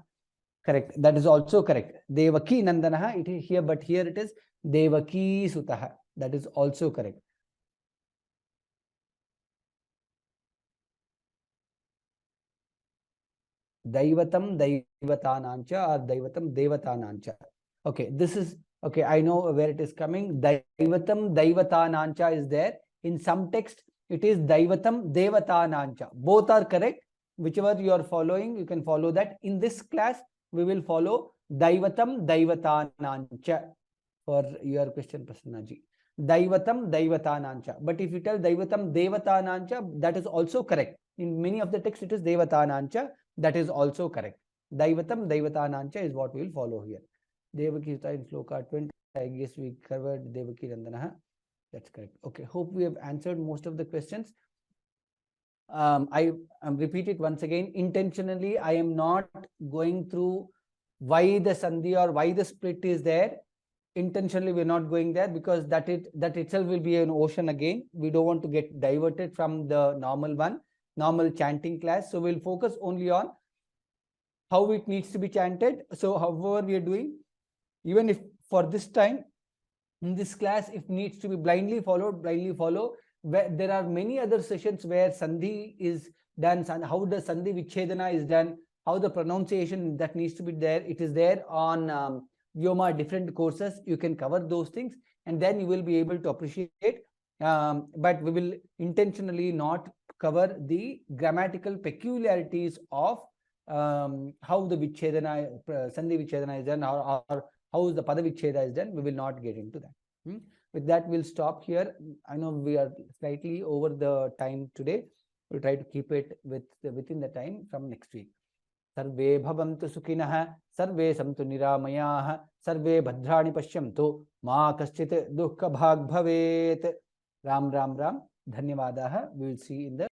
correct. That is also correct. Devaki Nandanaha, it is here, but here it is Devaki Sutaha. That is also correct. Daivatam Daivatanancha or Daivatam Devatanancha. Okay, this is, okay, I know where it is coming. Daivatam Daivatanancha is there. In some text, it is Daivatam Devatanancha. Both are correct. Whichever you are following, you can follow that. In this class, we will follow Daivatam Daivatanancha for your question, Prasannaji. Daivatam Daivatanancha. But if you tell Daivatam Devatanancha, that is also correct. In many of the texts, it is Devatanancha. That is also correct. Daivatam Daivatanancha is what we will follow here. Devaki Sutta in Shloka 20. I guess we covered Devaki Nandanaha. That's correct. Okay. Hope we have answered most of the questions. I repeat it once again. Intentionally, I am not going through why the Sandhi or why the split is there. intentionally we're not going there, because that itself will be an ocean again. We don't want to get diverted from the normal chanting class. So we'll focus only on how it needs to be chanted. So however we are doing, even if for this time in this class, if needs to be blindly followed, blindly follow. Where there are many other sessions where sandhi is done, how the sandhi vichedana is done, how the pronunciation that needs to be there, it is there on Vyoma different courses. You can cover those things, and then you will be able to appreciate. But we will intentionally not cover the grammatical peculiarities of how the vichedana, sandhi vichedana is done, or how the pada vicheda is done. We will not get into that. With that, we'll stop here. I know we are slightly over the time today. We'll try to keep it within the time from next week. Sarve bhavantu sukhinah, sarve santu niramayah, sarve bhadrani pashyantu, ma kaschit dukkha bhag bhavet. Ram Ram Ram. Dhanyavadaha. We will see in the